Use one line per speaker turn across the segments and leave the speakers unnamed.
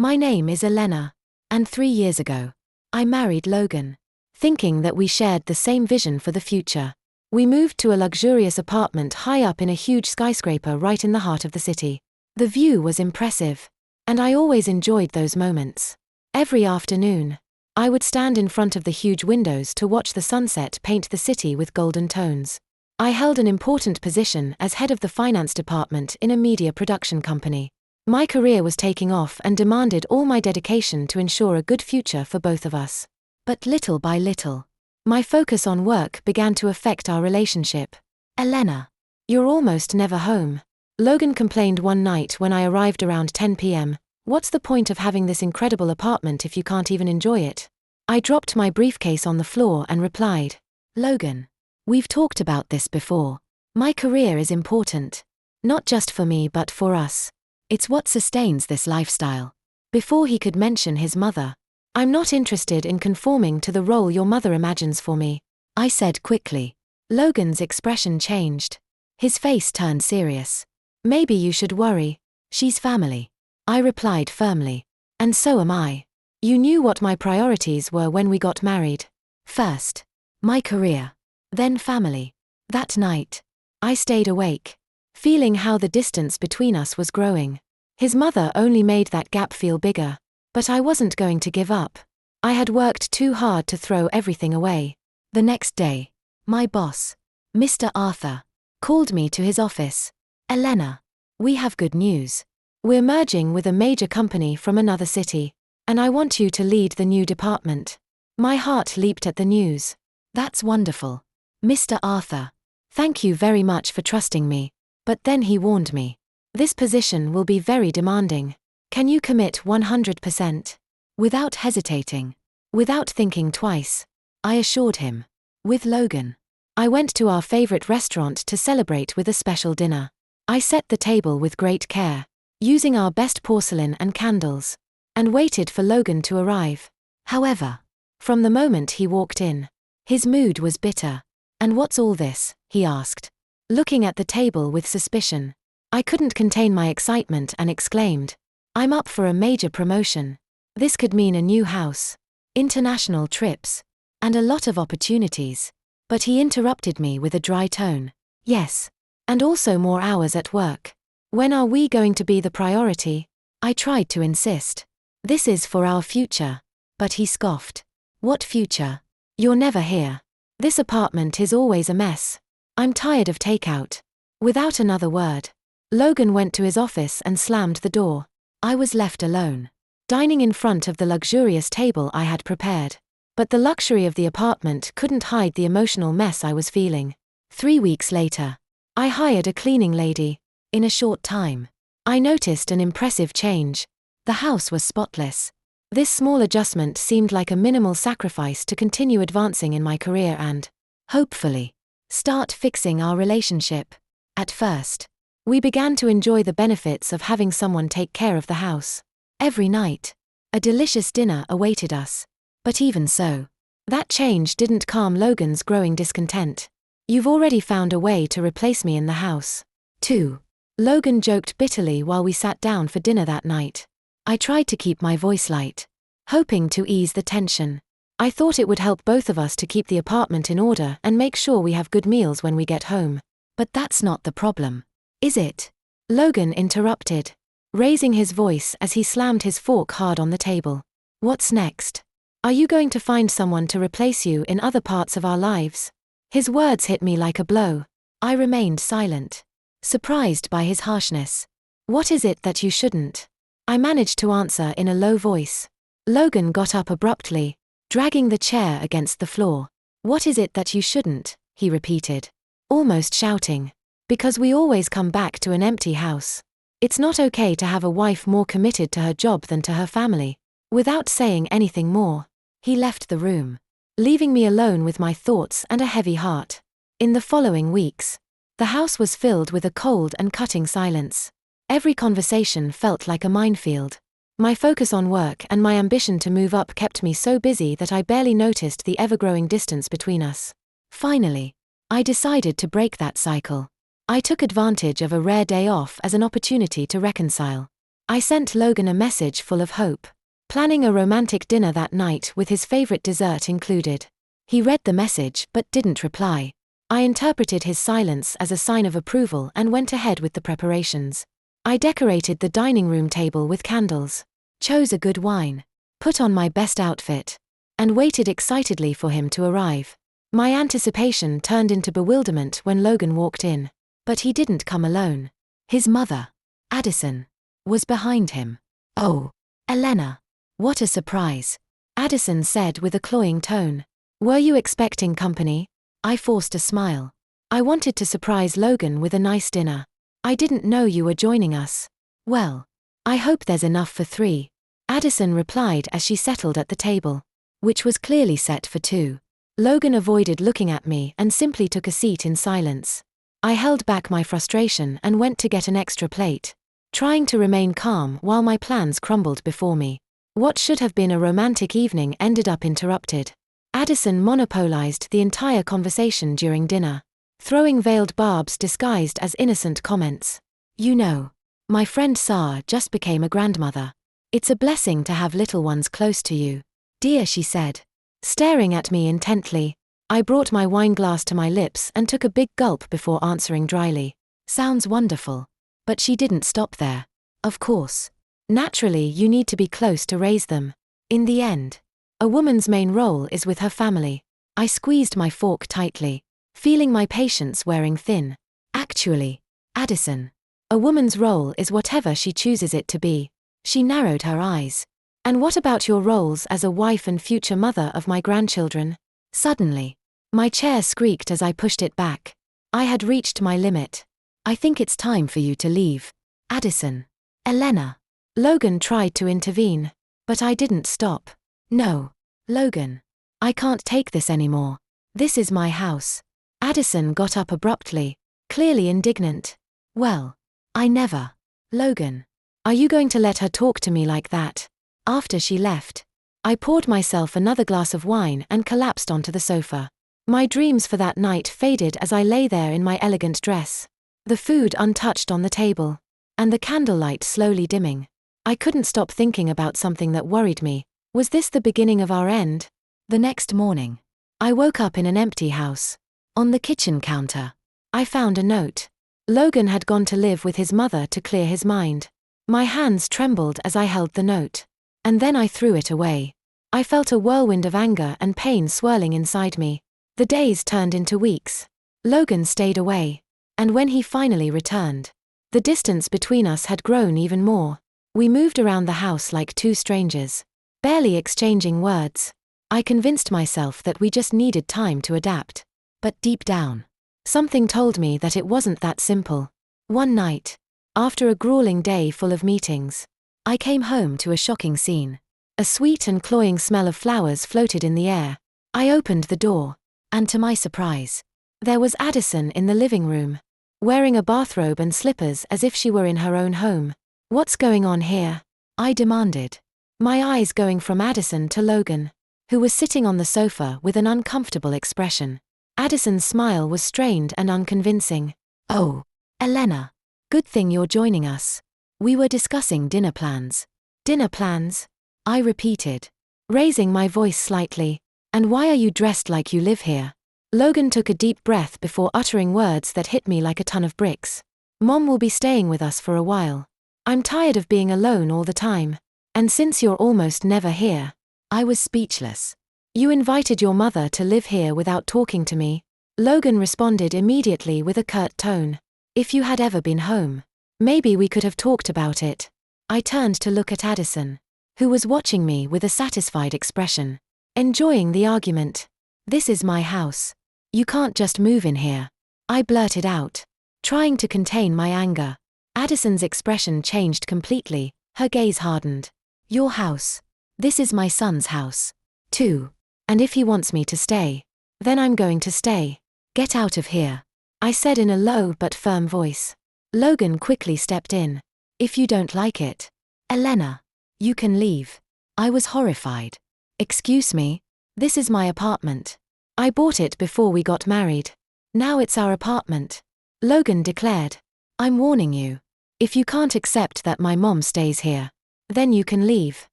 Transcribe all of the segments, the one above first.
My name is Elena, and 3 years ago, I married Logan, thinking that we shared the same vision for the future. We moved to a luxurious apartment high up in a huge skyscraper right in the heart of the city. The view was impressive, and I always enjoyed those moments. Every afternoon, I would stand in front of the huge windows to watch the sunset paint the city with golden tones. I held an important position as head of the finance department in a media production company. My career was taking off and demanded all my dedication to ensure a good future for both of us. But little by little, my focus on work began to affect our relationship. "Elena, you're almost never home," Logan complained one night when I arrived around 10 p.m. "What's the point of having this incredible apartment if you can't even enjoy it?" I dropped my briefcase on the floor and replied, "Logan, we've talked about this before. My career is important. Not just for me but for us. It's what sustains this lifestyle." Before he could mention his mother, "I'm not interested in conforming to the role your mother imagines for me," I said quickly. Logan's expression changed. His face turned serious. "Maybe you should worry. She's family," I replied firmly. "And so am I. You knew what my priorities were when we got married. First, my career. Then family." That night, I stayed awake, feeling how the distance between us was growing. His mother only made that gap feel bigger. But I wasn't going to give up. I had worked too hard to throw everything away. The next day, my boss, Mr. Arthur, called me to his office. "Elena, we have good news. We're merging with a major company from another city, and I want you to lead the new department." My heart leaped at the news. "That's wonderful, Mr. Arthur. Thank you very much for trusting me." But then he warned me. "This position will be very demanding. Can you commit 100%? Without hesitating, without thinking twice, I assured him. With Logan, I went to our favorite restaurant to celebrate with a special dinner. I set the table with great care, using our best porcelain and candles, and waited for Logan to arrive. However, from the moment he walked in, his mood was bitter. "And what's all this?" he asked, looking at the table with suspicion. I couldn't contain my excitement and exclaimed, "I'm up for a major promotion. This could mean a new house, international trips, and a lot of opportunities." But he interrupted me with a dry tone. "Yes. And also more hours at work. When are we going to be the priority?" I tried to insist. "This is for our future." But he scoffed. "What future? You're never here. This apartment is always a mess. I'm tired of takeout." Without another word, Logan went to his office and slammed the door. I was left alone, dining in front of the luxurious table I had prepared. But the luxury of the apartment couldn't hide the emotional mess I was feeling. 3 weeks later, I hired a cleaning lady. In a short time, I noticed an impressive change. The house was spotless. This small adjustment seemed like a minimal sacrifice to continue advancing in my career and, hopefully, start fixing our relationship. At first, we began to enjoy the benefits of having someone take care of the house. Every night, a delicious dinner awaited us. But even so, that change didn't calm Logan's growing discontent. "You've already found a way to replace me in the house, too," Logan joked bitterly while we sat down for dinner that night. I tried to keep my voice light, hoping to ease the tension. I thought it would help both of us to keep the apartment in order and make sure we have good meals when we get home. "But that's not the problem, is it?" Logan interrupted, raising his voice as he slammed his fork hard on the table. "What's next? Are you going to find someone to replace you in other parts of our lives?" His words hit me like a blow. I remained silent, surprised by his harshness. "What is it that you shouldn't?" I managed to answer in a low voice. Logan got up abruptly, dragging the chair against the floor. "What is it that you shouldn't?" he repeated, almost shouting. "Because we always come back to an empty house. It's not okay to have a wife more committed to her job than to her family." Without saying anything more, he left the room, leaving me alone with my thoughts and a heavy heart. In the following weeks, the house was filled with a cold and cutting silence. Every conversation felt like a minefield. My focus on work and my ambition to move up kept me so busy that I barely noticed the ever-growing distance between us. Finally, I decided to break that cycle. I took advantage of a rare day off as an opportunity to reconcile. I sent Logan a message full of hope, planning a romantic dinner that night with his favorite dessert included. He read the message but didn't reply. I interpreted his silence as a sign of approval and went ahead with the preparations. I decorated the dining room table with candles, chose a good wine, put on my best outfit, and waited excitedly for him to arrive. My anticipation turned into bewilderment when Logan walked in. But he didn't come alone. His mother, Addison, was behind him. "Oh, Elena. What a surprise," Addison said with a cloying tone. "Were you expecting company?" I forced a smile. I wanted to surprise Logan with a nice dinner. "I didn't know you were joining us." "Well, I hope there's enough for 3, Addison replied as she settled at the table, which was clearly set for 2. Logan avoided looking at me and simply took a seat in silence. I held back my frustration and went to get an extra plate, trying to remain calm while my plans crumbled before me. What should have been a romantic evening ended up interrupted. Addison monopolized the entire conversation during dinner, throwing veiled barbs disguised as innocent comments. "You know, my friend Sarah just became a grandmother. It's a blessing to have little ones close to you, dear," she said, staring at me intently. I brought my wine glass to my lips and took a big gulp before answering dryly. "Sounds wonderful." But she didn't stop there. "Of course. Naturally, you need to be close to raise them. In the end, a woman's main role is with her family." I squeezed my fork tightly, feeling my patience wearing thin. "Actually, Addison, a woman's role is whatever she chooses it to be." She narrowed her eyes. "And what about your roles as a wife and future mother of my grandchildren?" Suddenly, my chair squeaked as I pushed it back. I had reached my limit. "I think it's time for you to leave, Addison." "Elena." Logan tried to intervene, but I didn't stop. "No, Logan. I can't take this anymore. This is my house." Addison got up abruptly, clearly indignant. "Well, I never." "Logan. Are you going to let her talk to me like that?" After she left, I poured myself another glass of wine and collapsed onto the sofa. My dreams for that night faded as I lay there in my elegant dress, the food untouched on the table, and the candlelight slowly dimming. I couldn't stop thinking about something that worried me. Was this the beginning of our end? The next morning, I woke up in an empty house. On the kitchen counter, I found a note. Logan had gone to live with his mother to clear his mind. My hands trembled as I held the note, and then I threw it away. I felt a whirlwind of anger and pain swirling inside me. The days turned into weeks. Logan stayed away, and when he finally returned, the distance between us had grown even more. We moved around the house like 2 strangers, barely exchanging words. I convinced myself that we just needed time to adapt. But deep down, something told me that it wasn't that simple. One night, after a grueling day full of meetings, I came home to a shocking scene. A sweet and cloying smell of flowers floated in the air. I opened the door, and to my surprise, there was Addison in the living room, wearing a bathrobe and slippers as if she were in her own home. "What's going on here?" I demanded, my eyes going from Addison to Logan, who was sitting on the sofa with an uncomfortable expression. Addison's smile was strained and unconvincing. "Oh, Elena. Good thing you're joining us. We were discussing dinner plans." "Dinner plans?" I repeated, raising my voice slightly. "And why are you dressed like you live here?" Logan took a deep breath before uttering words that hit me like a ton of bricks. "Mom will be staying with us for a while. I'm tired of being alone all the time. And since you're almost never here." I was speechless. "You invited your mother to live here without talking to me?" Logan responded immediately with a curt tone. "If you had ever been home, maybe we could have talked about it." I turned to look at Addison, who was watching me with a satisfied expression, enjoying the argument. "This is my house. You can't just move in here," I blurted out, trying to contain my anger. Addison's expression changed completely, her gaze hardened. "Your house. This is my son's house, too. And if he wants me to stay, then I'm going to stay. Get out of here," I said in a low but firm voice. Logan quickly stepped in. "If you don't like it, Elena, you can leave." I was horrified. "Excuse me? This is my apartment. I bought it before we got married. Now it's our apartment," Logan declared. "I'm warning you. If you can't accept that my mom stays here, then you can leave.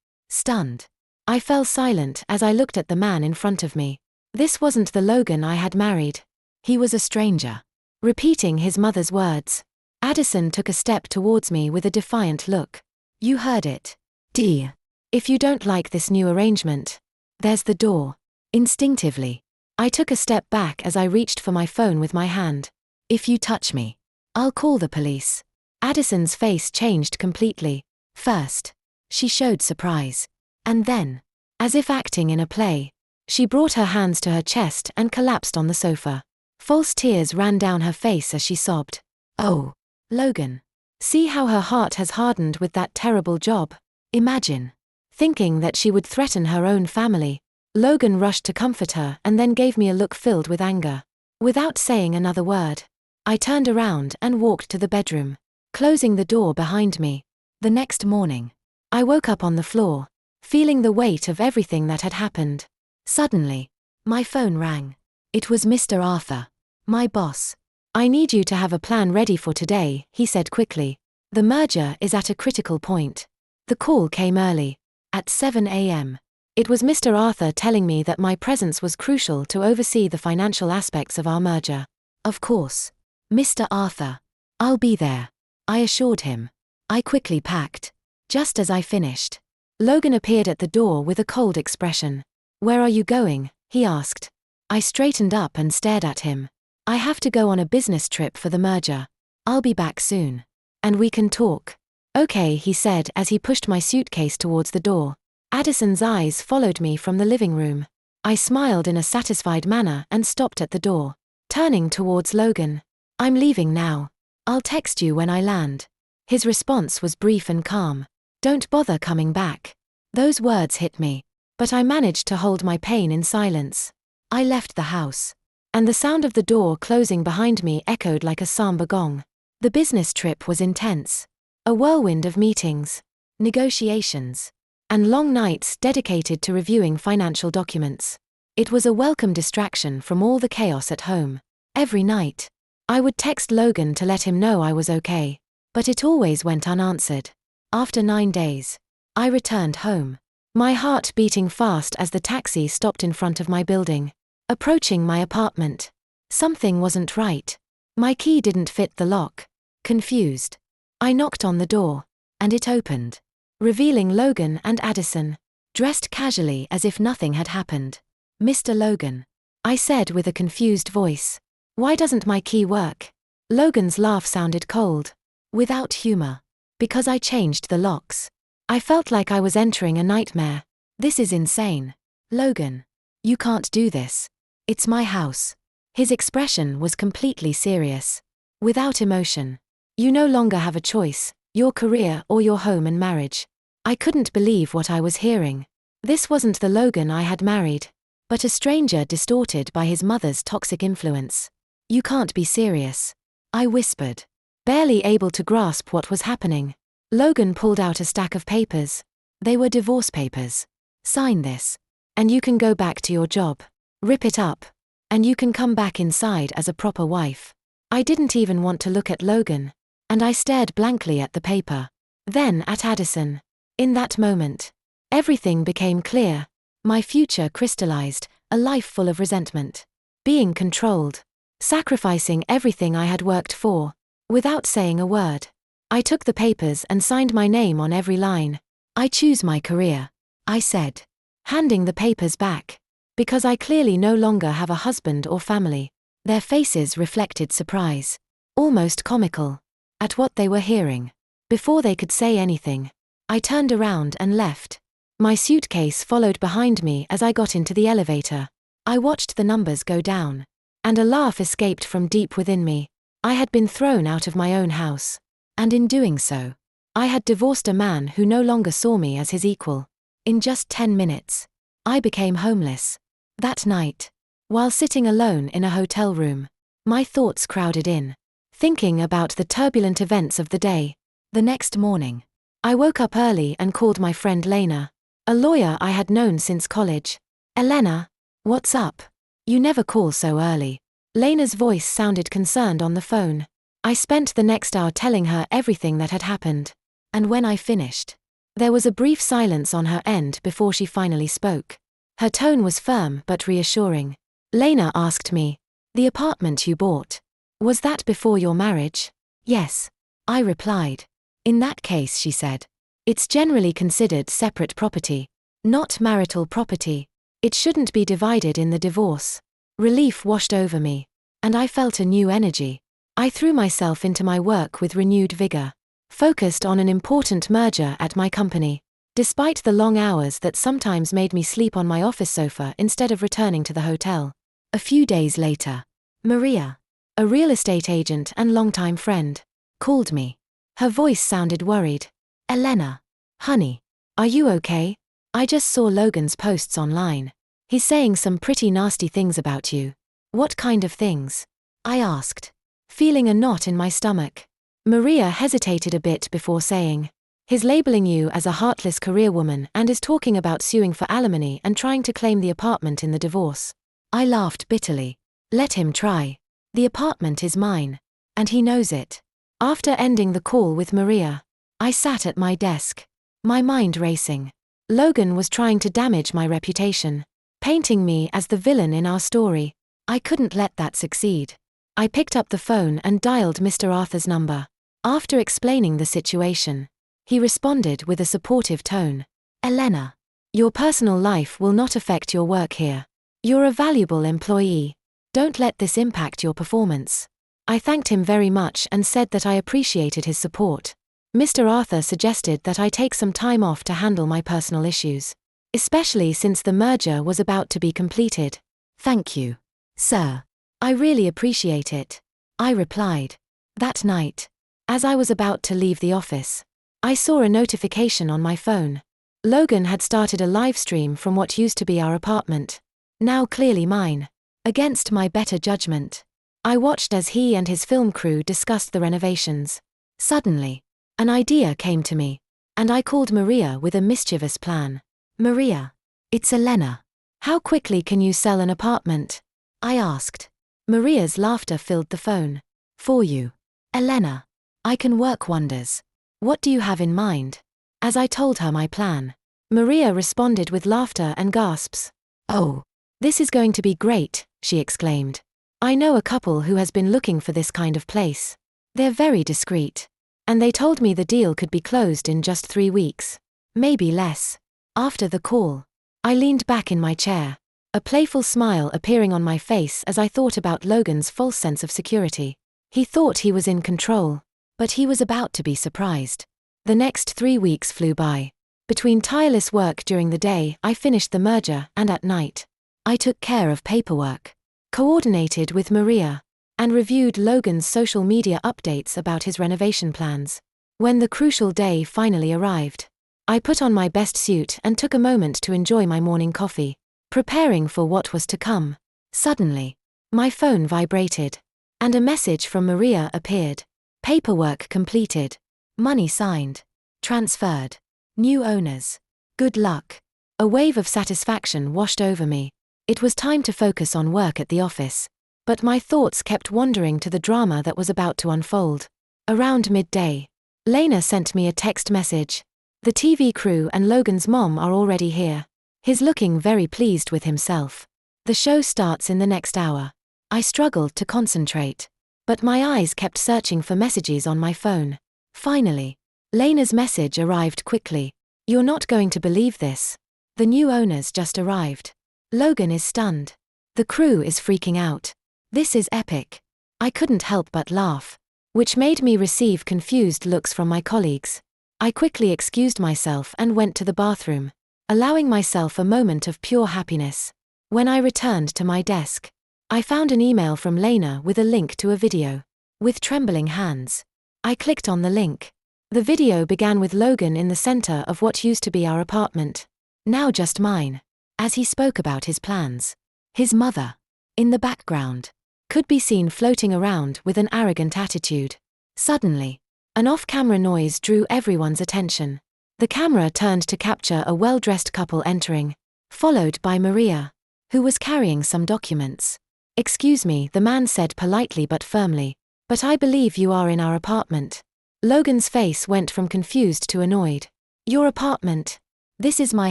Stunned, I fell silent as I looked at the man in front of me. This wasn't the Logan I had married. He was a stranger. Repeating his mother's words, Addison took a step towards me with a defiant look. You heard it, dear. If you don't like this new arrangement, there's the door. Instinctively, I took a step back as I reached for my phone with my hand. If you touch me, I'll call the police. Addison's face changed completely. First, she showed surprise. And then, as if acting in a play, she brought her hands to her chest and collapsed on the sofa. False tears ran down her face as she sobbed. Oh, Logan. See how her heart has hardened with that terrible job. Imagine. Thinking that she would threaten her own family, Logan rushed to comfort her and then gave me a look filled with anger. Without saying another word, I turned around and walked to the bedroom, closing the door behind me. The next morning, I woke up on the floor, feeling the weight of everything that had happened. Suddenly, my phone rang. It was Mr. Arthur, my boss. I need you to have a plan ready for today, he said quickly. The merger is at a critical point. The call came early, at 7 a.m. It was Mr. Arthur telling me that my presence was crucial to oversee the financial aspects of our merger. Of course, Mr. Arthur. I'll be there, I assured him. I quickly packed. Just as I finished, Logan appeared at the door with a cold expression. Where are you going? He asked. I straightened up and stared at him. I have to go on a business trip for the merger. I'll be back soon. And we can talk. Okay, he said as he pushed my suitcase towards the door. Addison's eyes followed me from the living room. I smiled in a satisfied manner and stopped at the door. Turning towards Logan. I'm leaving now. I'll text you when I land. His response was brief and calm. Don't bother coming back. Those words hit me, but I managed to hold my pain in silence. I left the house, and the sound of the door closing behind me echoed like a samba gong. The business trip was intense. A whirlwind of meetings, negotiations, and long nights dedicated to reviewing financial documents. It was a welcome distraction from all the chaos at home. Every night, I would text Logan to let him know I was okay, but it always went unanswered. After 9 days, I returned home, my heart beating fast as the taxi stopped in front of my building. Approaching my apartment, something wasn't right. My key didn't fit the lock. Confused, I knocked on the door, and it opened, revealing Logan and Addison, dressed casually as if nothing had happened. Mr. Logan, I said with a confused voice. Why doesn't my key work? Logan's laugh sounded cold, without humor. Because I changed the locks. I felt like I was entering a nightmare. This is insane. Logan, you can't do this. It's my house. His expression was completely serious, without emotion. You no longer have a choice, your career or your home and marriage. I couldn't believe what I was hearing. This wasn't the Logan I had married, but a stranger distorted by his mother's toxic influence. You can't be serious, I whispered, barely able to grasp what was happening. Logan pulled out a stack of papers. They were divorce papers. Sign this, and you can go back to your job. Rip it up, and you can come back inside as a proper wife. I didn't even want to look at Logan, and I stared blankly at the paper. Then at Addison. In that moment, everything became clear. My future crystallized, a life full of resentment. Being controlled. Sacrificing everything I had worked for. Without saying a word, I took the papers and signed my name on every line. I choose my career, I said, handing the papers back. Because I clearly no longer have a husband or family. Their faces reflected surprise, almost comical, at what they were hearing. Before they could say anything, I turned around and left. My suitcase followed behind me as I got into the elevator. I watched the numbers go down, and a laugh escaped from deep within me. I had been thrown out of my own house, and in doing so, I had divorced a man who no longer saw me as his equal. In just 10 minutes, I became homeless. That night, while sitting alone in a hotel room, my thoughts crowded in, thinking about the turbulent events of the day. The next morning, I woke up early and called my friend Lena, a lawyer I had known since college. Elena, what's up? You never call so early. Lena's voice sounded concerned on the phone. I spent the next hour telling her everything that had happened. And when I finished, there was a brief silence on her end before she finally spoke. Her tone was firm but reassuring. Lena asked me, "The apartment you bought, was that before your marriage?" "Yes," I replied. "In that case," she said, "it's generally considered separate property, not marital property. It shouldn't be divided in the divorce." Relief washed over me, and I felt a new energy. I threw myself into my work with renewed vigor, focused on an important merger at my company, despite the long hours that sometimes made me sleep on my office sofa instead of returning to the hotel. A few days later, Maria, a real estate agent and longtime friend, called me. Her voice sounded worried. "Elena, honey, are you okay? I just saw Logan's posts online. He's saying some pretty nasty things about you." "What kind of things?" I asked, feeling a knot in my stomach. Maria hesitated a bit before saying, "He's labeling you as a heartless career woman and is talking about suing for alimony and trying to claim the apartment in the divorce." I laughed bitterly. Let him try. The apartment is mine, and he knows it. After ending the call with Maria, I sat at my desk, my mind racing. Logan was trying to damage my reputation, painting me as the villain in our story. I couldn't let that succeed. I picked up the phone and dialed Mr. Arthur's number. After explaining the situation, he responded with a supportive tone. "Elena, your personal life will not affect your work here. You're a valuable employee. Don't let this impact your performance." I thanked him very much and said that I appreciated his support. Mr. Arthur suggested that I take some time off to handle my personal issues, especially since the merger was about to be completed. "Thank you, sir. I really appreciate it," I replied. That night, as I was about to leave the office, I saw a notification on my phone. Logan had started a live stream from what used to be our apartment, now clearly mine. Against my better judgment, I watched as he and his film crew discussed the renovations. Suddenly, an idea came to me, and I called Maria with a mischievous plan. "Maria, it's Elena. How quickly can you sell an apartment?" I asked. Maria's laughter filled the phone. "For you, Elena, I can work wonders. What do you have in mind?" As I told her my plan, Maria responded with laughter and gasps. "Oh, this is going to be great," she exclaimed. "I know a couple who has been looking for this kind of place. They're very discreet, and they told me the deal could be closed in just 3 weeks, maybe less." After the call, I leaned back in my chair, a playful smile appearing on my face as I thought about Logan's false sense of security. He thought he was in control, but he was about to be surprised. The next 3 weeks flew by. Between tireless work during the day, I finished the merger, and at night, I took care of paperwork, coordinated with Maria, and reviewed Logan's social media updates about his renovation plans. When the crucial day finally arrived, I put on my best suit and took a moment to enjoy my morning coffee, preparing for what was to come. Suddenly, my phone vibrated, and a message from Maria appeared. "Paperwork completed. Money signed. Transferred. New owners. Good luck." A wave of satisfaction washed over me. It was time to focus on work at the office, but my thoughts kept wandering to the drama that was about to unfold. Around midday, Lena sent me a text message. "The TV crew and Logan's mom are already here. He's looking very pleased with himself. The show starts in the next hour." I struggled to concentrate, but my eyes kept searching for messages on my phone. Finally, Lena's message arrived quickly. "You're not going to believe this. The new owners just arrived. Logan is stunned. The crew is freaking out. This is epic." I couldn't help but laugh, which made me receive confused looks from my colleagues. I quickly excused myself and went to the bathroom, allowing myself a moment of pure happiness. When I returned to my desk, I found an email from Lena with a link to a video. With trembling hands, I clicked on the link. The video began with Logan in the center of what used to be our apartment, now just mine, as he spoke about his plans. His mother, in the background, could be seen floating around with an arrogant attitude. Suddenly, an off-camera noise drew everyone's attention. The camera turned to capture a well-dressed couple entering, followed by Maria, who was carrying some documents. "Excuse me," the man said politely but firmly. But I believe you are in our apartment. Logan's face went from confused to annoyed. Your apartment? This is my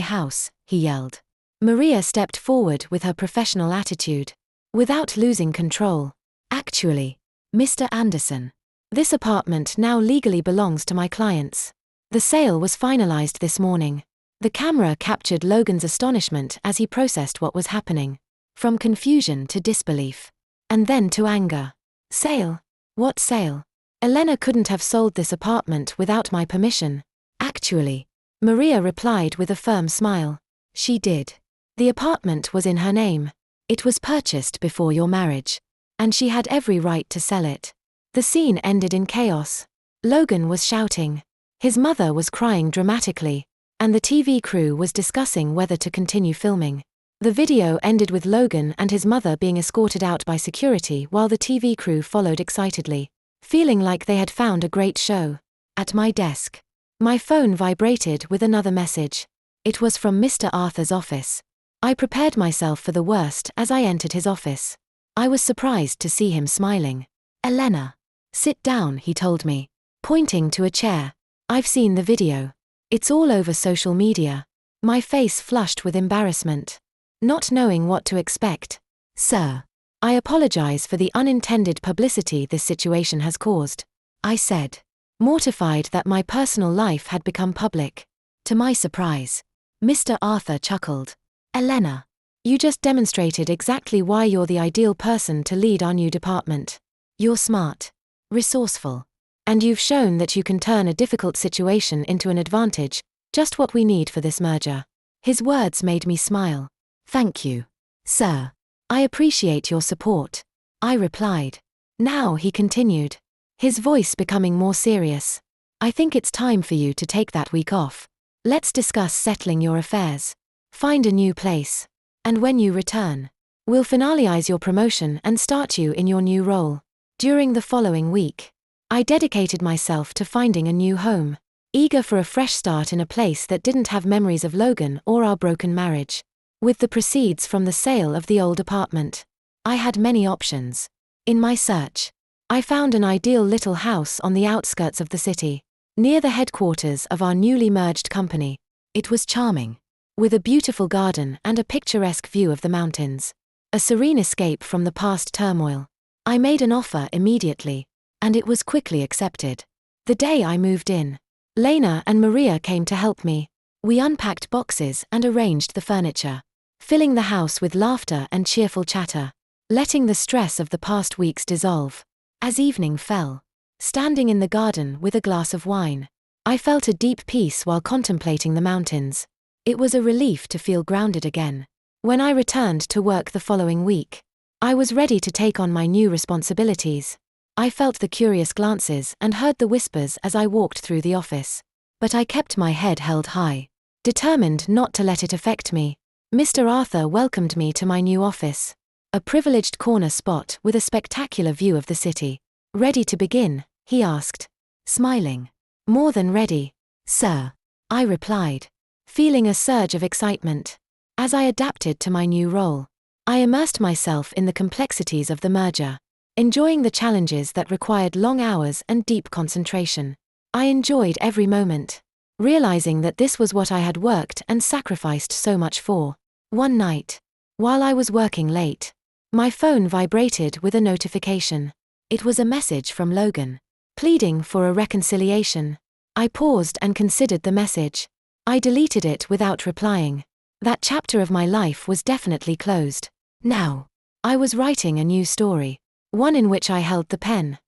house, he yelled. Maria stepped forward with her professional attitude. Without losing control. Actually, Mr. Anderson, this apartment now legally belongs to my clients. The sale was finalized this morning. The camera captured Logan's astonishment as he processed what was happening. From confusion to disbelief. And then to anger. Sale? What sale? Elena couldn't have sold this apartment without my permission. Actually, Maria replied with a firm smile. She did. The apartment was in her name. It was purchased before your marriage. And she had every right to sell it. The scene ended in chaos. Logan was shouting. His mother was crying dramatically. And the TV crew was discussing whether to continue filming. The video ended with Logan and his mother being escorted out by security while the TV crew followed excitedly, feeling like they had found a great show. At my desk, my phone vibrated with another message. It was from Mr. Arthur's office. I prepared myself for the worst as I entered his office. I was surprised to see him smiling. Elena, sit down, he told me, pointing to a chair. I've seen the video. It's all over social media. My face flushed with embarrassment. Not knowing what to expect. Sir, I apologize for the unintended publicity this situation has caused, I said, mortified that my personal life had become public. To my surprise, Mr. Arthur chuckled. Elena, you just demonstrated exactly why you're the ideal person to lead our new department. You're smart, resourceful, and you've shown that you can turn a difficult situation into an advantage, just what we need for this merger. His words made me smile. Thank you, sir. I appreciate your support, I replied. Now, he continued, his voice becoming more serious. I think it's time for you to take that week off. Let's discuss settling your affairs. Find a new place. And when you return, we'll finalize your promotion and start you in your new role. During the following week, I dedicated myself to finding a new home, eager for a fresh start in a place that didn't have memories of Logan or our broken marriage. With the proceeds from the sale of the old apartment, I had many options. In my search, I found an ideal little house on the outskirts of the city, near the headquarters of our newly merged company. It was charming, with a beautiful garden and a picturesque view of the mountains. A serene escape from the past turmoil. I made an offer immediately, and it was quickly accepted. The day I moved in, Lena and Maria came to help me. We unpacked boxes and arranged the furniture, filling the house with laughter and cheerful chatter, letting the stress of the past weeks dissolve. As evening fell, standing in the garden with a glass of wine, I felt a deep peace while contemplating the mountains. It was a relief to feel grounded again. When I returned to work the following week, I was ready to take on my new responsibilities. I felt the curious glances and heard the whispers as I walked through the office. But I kept my head held high, determined not to let it affect me. Mr. Arthur welcomed me to my new office, a privileged corner spot with a spectacular view of the city. Ready to begin? He asked, smiling. More than ready, sir, I replied, feeling a surge of excitement. As I adapted to my new role, I immersed myself in the complexities of the merger, enjoying the challenges that required long hours and deep concentration. I enjoyed every moment, realizing that this was what I had worked and sacrificed so much for. One night, while I was working late, my phone vibrated with a notification. It was a message from Logan, pleading for a reconciliation. I paused and considered the message. I deleted it without replying. That chapter of my life was definitely closed. Now, I was writing a new story, one in which I held the pen,